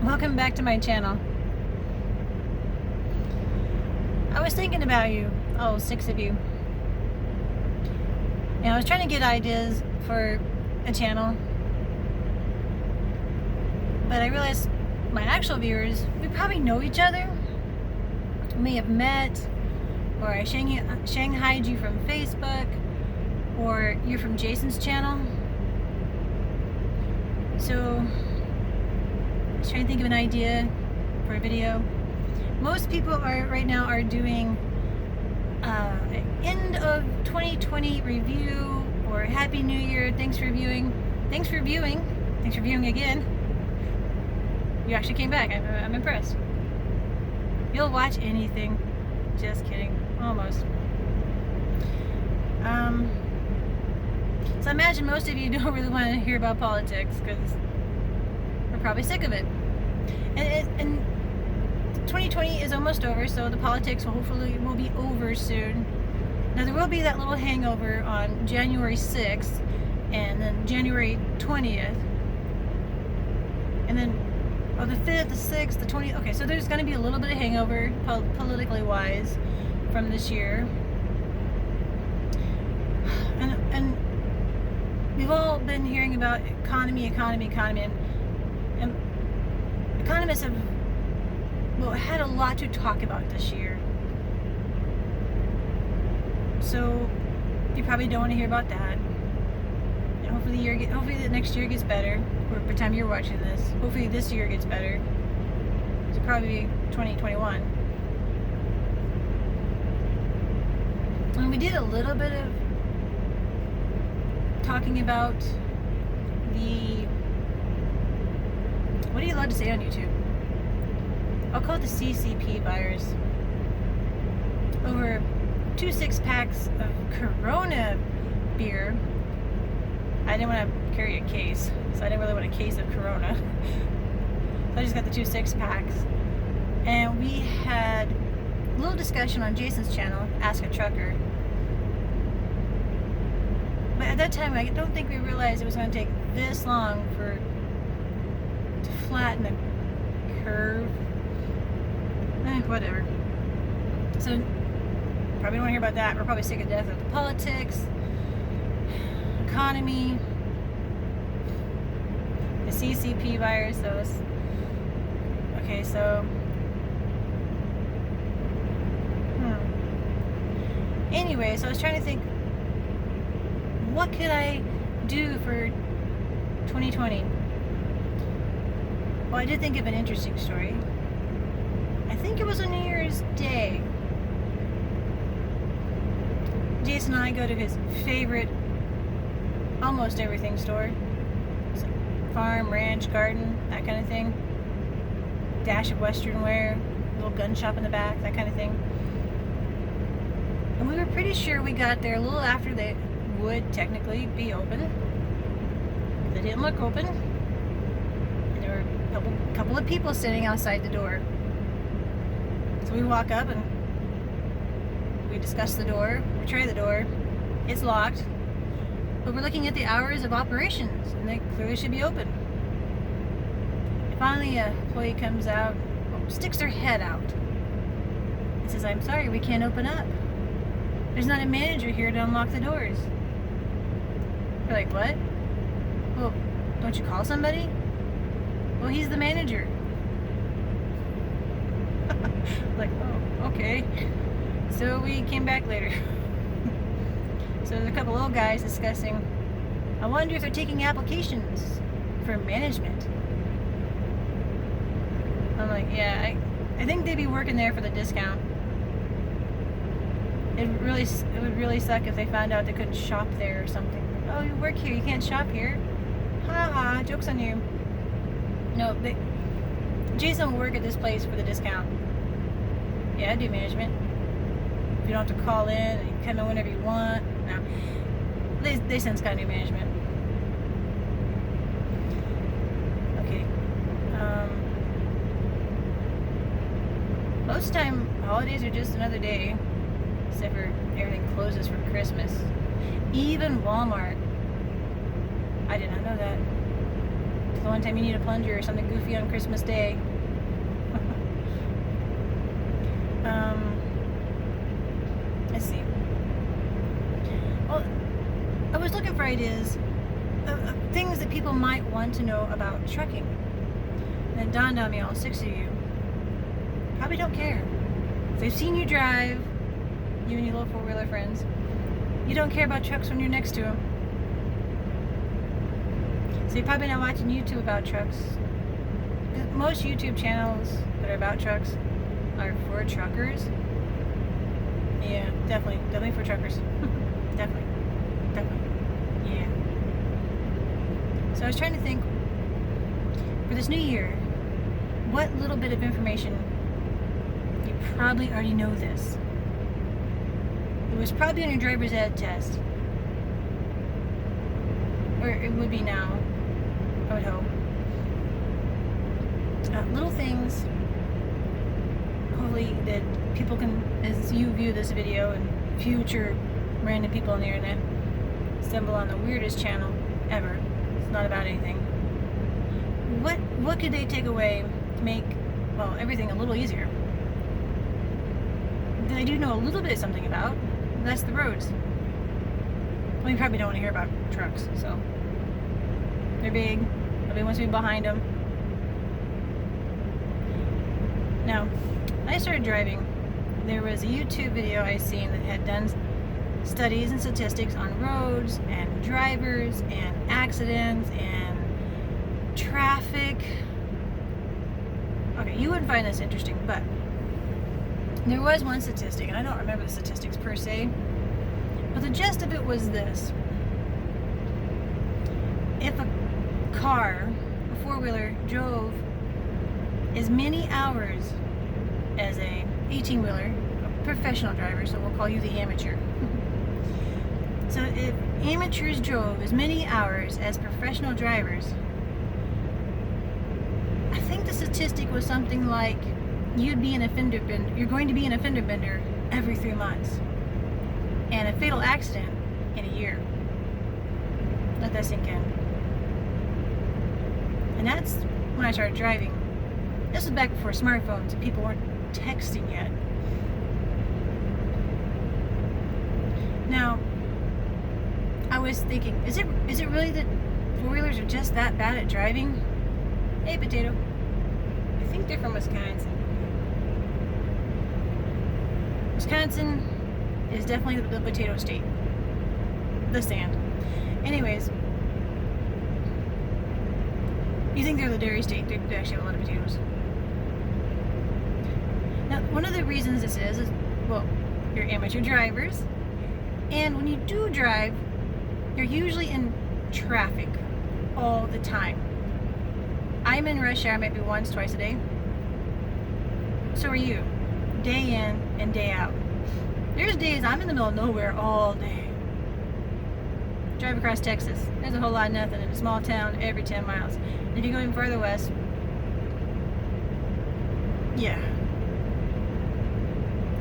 Welcome back to my channel. I was thinking about you, oh, 6 of you. And I was trying to get ideas for a channel, but I realized my actual viewers, we probably know each other. We may have met, or I shanghaied you from Facebook, or you're from Jason's channel. So I was trying to think of an idea for a video. Most people right now are doing end of 2020 review or Happy New Year. Thanks for viewing. Thanks for viewing. Thanks for viewing again. You actually came back. I'm impressed. You'll watch anything. Just kidding. Almost. So I imagine most of you don't really want to hear about politics because we're probably sick of it. And 2020 is almost over, so the politics hopefully will be over soon. Now there will be that little hangover on January 6th and then January 20th. And then the 5th, the 6th, the 20th. Okay, so there's going to be a little bit of hangover politically wise from this year. And we've all been hearing about economy, and economists have had a lot to talk about this year. So you probably don't want to hear about that. And hopefully the next year gets better. Or by the time you're watching this, hopefully this year gets better. It'll probably be 2021. And we did a little bit of talking about what are you allowed to say on YouTube? I'll call it the CCP virus. Over 2 6-packs of Corona beer. I didn't want to carry a case, so I didn't really want a case of Corona. So I just got the 2 6-packs. And we had a little discussion on Jason's channel, Ask a Trucker. But at that time, I don't think we realized it was going to take this long to flatten a curve. Whatever. So, probably don't want to hear about that. We're probably sick of death of the politics, economy, the CCP virus. Okay, so. Anyway, so I was trying to think, what could I do for 2020? Well, I did think of an interesting story. I think it was on New Year's Day. Jason and I go to his favorite almost everything store. So farm, ranch, garden, that kind of thing. Dash of Western wear, little gun shop in the back, that kind of thing. And we were pretty sure we got there a little after they would technically be open. They didn't look open. And there were a couple of people sitting outside the door. So we walk up and we discuss the door, we try the door, it's locked, but we're looking at the hours of operations and they clearly should be open. Finally, an employee comes out, sticks her head out, and says, "I'm sorry, we can't open up. There's not a manager here to unlock the doors." We're like, "What? Well, don't you call somebody?" "Well, he's the manager." Like, oh, okay. So we came back later. So there's a couple old guys discussing, I wonder if they're taking applications for management. I'm like, yeah, I think they'd be working there for the discount. It would really suck if they found out they couldn't shop there or something. "Oh, you work here, you can't shop here? Ha ha, joke's on you." No, Jason will work at this place for the discount. Yeah, I do management. You don't have to call in and you come in whenever you want. No. They since got new management. Okay. Most time, holidays are just another day. Except for everything closes for Christmas. Even Walmart. I did not know that. the one time you need a plunger or something goofy on Christmas Day. Let's see. Well, I was looking for ideas of things that people might want to know about trucking. And it dawned on me, all 6 of you probably don't care. If they've seen you drive, you and your little four-wheeler friends, you don't care about trucks when you're next to them. So you're probably not watching YouTube about trucks. Most YouTube channels that are about trucks are for truckers. Yeah, definitely for truckers. definitely. Yeah. So I was trying to think, for this new year, what little bit of information, you probably already know this. It was probably on your driver's ed test. Or it would be now, I would hope. Little things, hopefully, that people can, as you view this video and future random people on the internet, stumble on the weirdest channel ever. It's not about anything. What could they take away to make, well, everything a little easier? That I do know a little bit of something about, and that's the roads. Well, you probably don't want to hear about trucks, so they're big. Nobody wants to be behind them. Now, when I started driving, there was a YouTube video I seen that had done studies and statistics on roads and drivers and accidents and traffic. Okay, you wouldn't find this interesting, but there was one statistic, and I don't remember the statistics per se, but the gist of it was this. If a car, a four-wheeler, drove as many hours as a 18-wheeler, a professional driver, so we'll call you the amateur. So if amateurs drove as many hours as professional drivers, I think the statistic was something like you're going to be in a fender bender every 3 months, and a fatal accident in a year. Let that sink in. And that's when I started driving. This was back before smartphones and people weren't texting yet. Now, I was thinking, is it really that four-wheelers are just that bad at driving? Hey, Potato. I think they're from Wisconsin. Wisconsin is definitely the potato state. The sand. Anyways, you think they're the dairy state. They actually have a lot of potatoes. Now, one of the reasons this is, well, you're amateur drivers, and when you do drive, you're usually in traffic all the time. I'm in rush hour maybe once, twice a day. So are you. Day in and day out. There's days I'm in the middle of nowhere all day. Drive across Texas. There's a whole lot of nothing in a small town every 10 miles. And if you go even further west, yeah.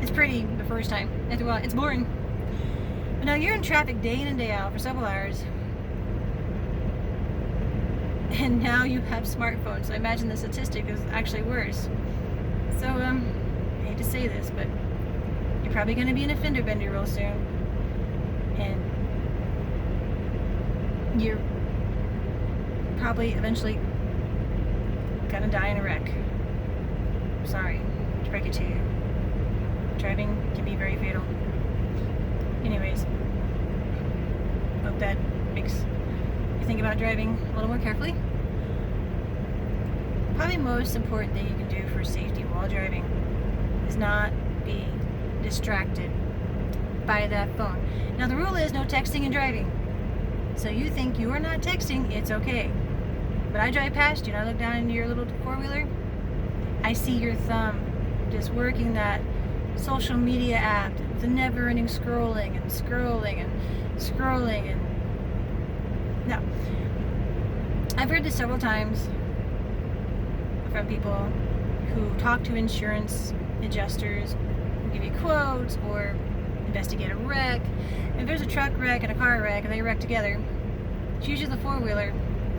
It's pretty the first time. After a while, it's boring. But now you're in traffic day in and day out for several hours. And now you have smartphones. So I imagine the statistic is actually worse. So, I hate to say this, but you're probably going to be in a fender bender real soon. And you're probably eventually gonna die in a wreck. Sorry to break it to you. Driving can be very fatal. Anyways, hope that makes you think about driving a little more carefully. Probably most important thing you can do for safety while driving is not be distracted by that phone. Now the rule is no texting and driving. So you think you are not texting, it's okay. But I drive past you and I look down into your little four-wheeler, I see your thumb just working that social media app, the never-ending scrolling and scrolling and scrolling. And now, I've heard this several times from people who talk to insurance adjusters, who give you quotes or investigate a wreck. If there's a truck wreck and a car wreck and they wreck together, it's usually the four-wheeler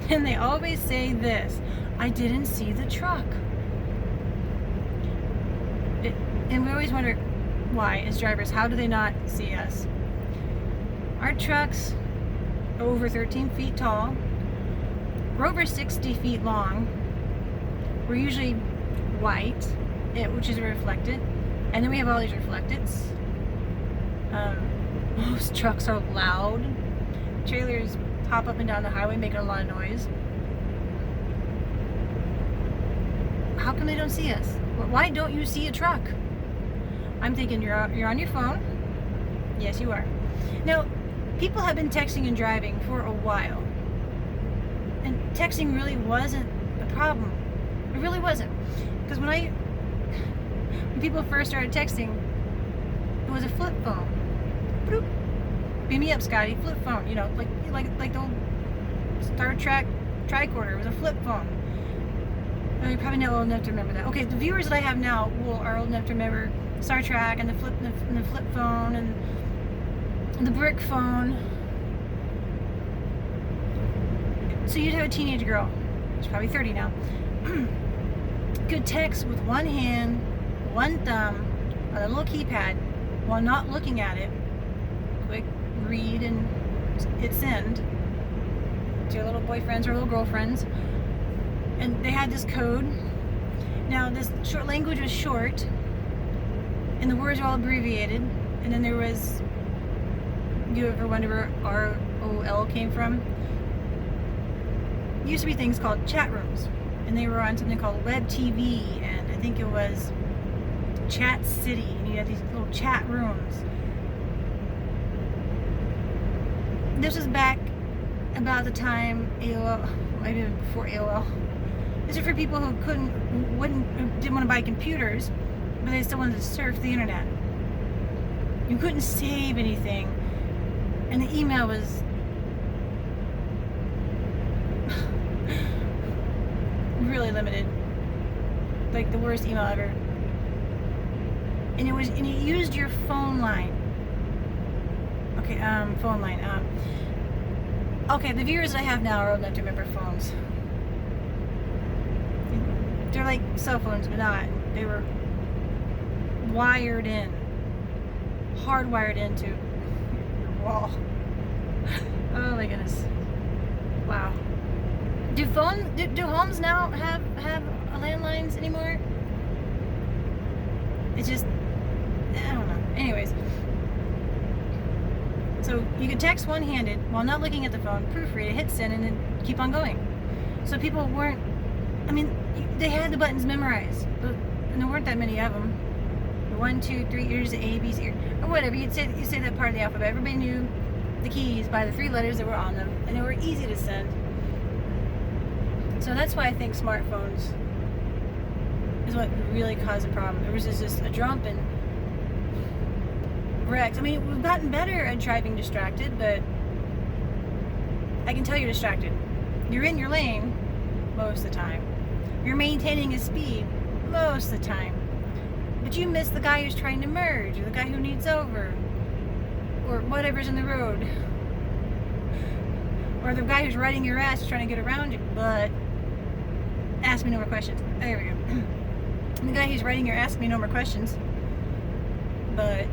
And they always say this: I didn't see the truck. And we always wonder why, as drivers, how do they not see us? Our trucks are over 13 feet tall. We're over 60 feet long. We're usually white, which is reflected. And then we have all these reflecteds. Most trucks are loud. Trailers hop up and down the highway making a lot of noise. How come they don't see us? Why don't you see a truck? I'm thinking you're on your phone. Yes, you are. Now, people have been texting and driving for a while. And texting really wasn't a problem. It really wasn't. Because when people first started texting, it was a flip phone. Bloop. Beam me up, Scotty. Flip phone. You know, like the old Star Trek tricorder. It was a flip phone. You're probably not old enough to remember that. Okay, the viewers that I have now are old enough to remember Star Trek and the flip phone and the brick phone. So you'd have a teenage girl, she's probably 30 now, could text with one hand, one thumb, on a little keypad, while not looking at it. Quick read and hit send to your little boyfriends or little girlfriends. And they had this code. Now, this short language was short, and the words were all abbreviated. And then there was, you ever wonder where ROL came from? Used to be things called chat rooms, and they were on something called Web TV, and I think it was Chat City, and you had these little chat rooms. This was back about the time AOL, maybe even before AOL. These are for people who didn't want to buy computers, but they still wanted to surf the internet. You couldn't save anything, and the email was really limited, like the worst email ever. And it used your phone line. Okay, phone line. Okay, the viewers I have now are old enough to remember phones. They're like cell phones, but not. They were wired in, hardwired into your wall. Oh my goodness! Wow. Do homes now have landlines anymore? It's just, I don't know. Anyways, so you could text one-handed while not looking at the phone, proofread it, hit send, and then keep on going. So people weren't, I mean, they had the buttons memorized, and there weren't that many of them. 1, 2, 3, here's A, B, C, or whatever. You say that part of the alphabet. Everybody knew the keys by the 3 letters that were on them, and they were easy to send. So that's why I think smartphones is what really caused the problem. There was just a jump in wrecks. I mean, we've gotten better at driving distracted, but I can tell you're distracted. You're in your lane most of the time. You're maintaining a speed most of the time. But you miss the guy who's trying to merge, or the guy who needs over, or whatever's in the road. Or the guy who's riding your ass trying to get around you, but ask me no more questions. There we go. The guy who's riding your ask me no more questions, but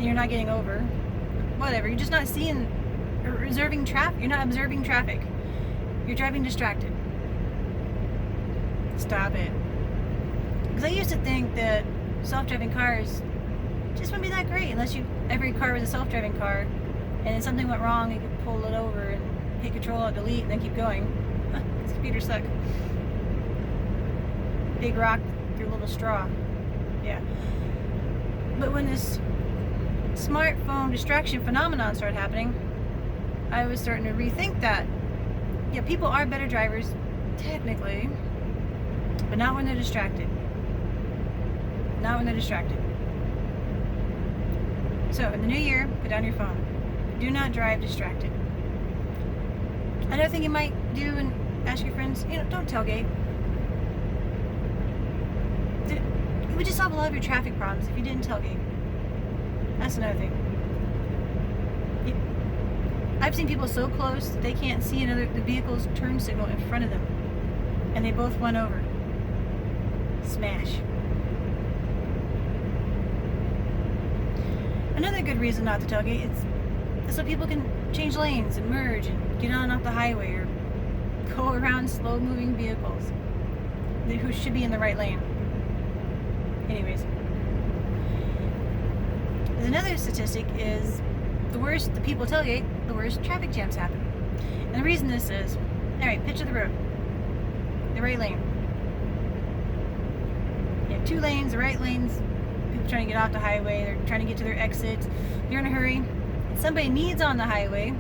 you're not getting over. Whatever. You're just not seeing or observing traffic. You're not observing traffic. You're driving distracted. Stop it. Because I used to think that self-driving cars just wouldn't be that great unless every car was a self-driving car, and if something went wrong, you could pull it over and hit Control Alt Delete and then keep going. This computer suck. Big rock through a little straw. Yeah. But when this smartphone distraction phenomenon started happening, I was starting to rethink that. Yeah, people are better drivers, technically, but not when they're distracted. Not when they're distracted. So, in the new year, put down your phone. Do not drive distracted. Another thing you might do and ask your friends, don't tailgate. It would just solve a lot of your traffic problems if you didn't tailgate. That's another thing. I've seen people so close that they can't see the vehicle's turn signal in front of them. And they both went over. Smash. Another good reason not to tailgate is so people can change lanes and merge and get on and off the highway or go around slow-moving vehicles who should be in the right lane. Anyways. There's another statistic is the worse the people tailgate, the worse traffic jams happen. And the reason this is, alright, picture the road. The right lane. You have two lanes, the right lanes, people trying to get off the highway, they're trying to get to their exit, they're in a hurry. Somebody needs on the highway.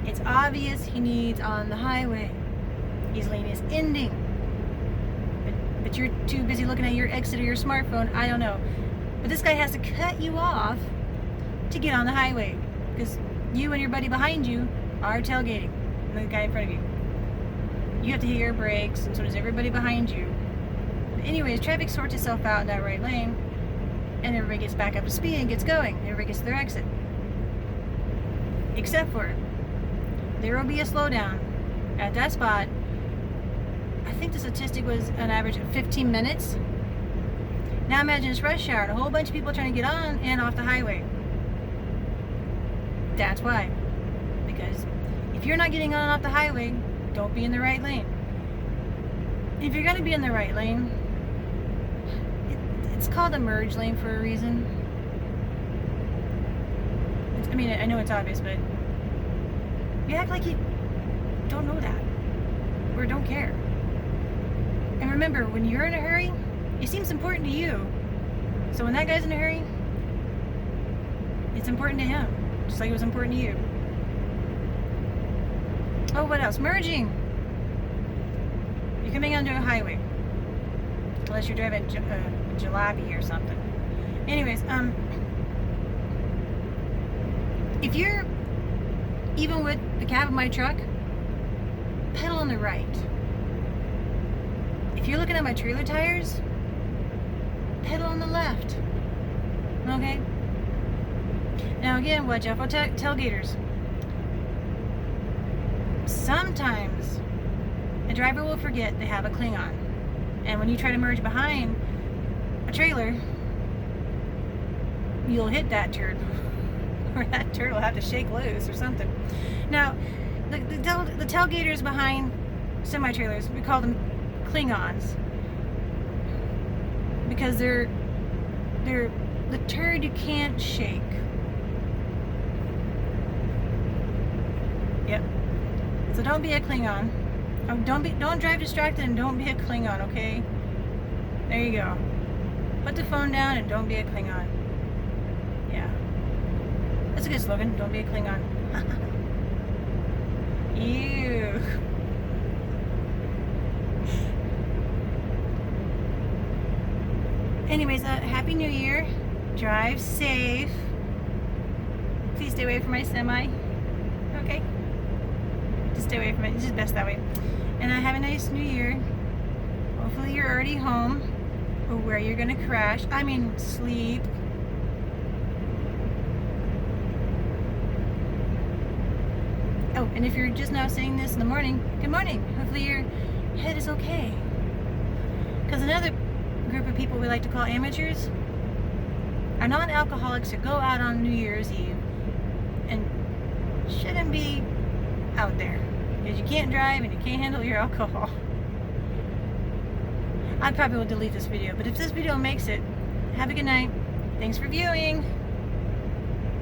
It's obvious he needs on the highway. His lane is ending. But you're too busy looking at your exit or your smartphone, I don't know. But this guy has to cut you off to get on the highway. Because you and your buddy behind you are tailgating. And the guy in front of you. You have to hit your brakes, and so does everybody behind you. But anyways, traffic sorts itself out in that right lane. And everybody gets back up to speed and gets going. Everybody gets to their exit. Except for there will be a slowdown at that spot. I think the statistic was an average of 15 minutes. Now imagine it's rush hour and a whole bunch of people trying to get on and off the highway. That's why. Because if you're not getting on and off the highway, don't be in the right lane. If you're going to be in the right lane, it's called a merge lane for a reason. I mean, I know it's obvious, but you act like you don't know that or don't care. And remember, when you're in a hurry, it seems important to you. So when that guy's in a hurry, it's important to him, just like it was important to you. Oh, what else? Merging. You're coming onto a highway, unless you're driving a jalopy or something. Anyways, if you're even with the cab of my truck, pedal on the right. If you're looking at my trailer tires, pedal on the left. Okay? Now again, watch out for tailgaters. Sometimes a driver will forget they have a Klingon. And when you try to merge behind a trailer, you'll hit that turd. Or that turd will have to shake loose or something. Now, the tailgaters behind semi-trailers, we call them Klingons. Because they're the turd you can't shake. Yep. So don't be a Klingon. Oh, don't drive distracted and don't be a Klingon, okay? There you go. Put the phone down and don't be a Klingon. Yeah. That's a good slogan. Don't be a Klingon. Ew. Anyways, Happy New Year. Drive safe. Please stay away from my semi. Okay? Just stay away from it. It's just best that way. And have a nice New Year. Hopefully you're already home. Or where you're going to crash. I mean, sleep. Oh, and if you're just now saying this in the morning, good morning. Hopefully your head is okay. Because another group of people we like to call amateurs are non-alcoholics who go out on New Year's Eve and shouldn't be out there because you can't drive and you can't handle your alcohol. I probably will delete this video, but if this video makes it, have a good night. Thanks for viewing.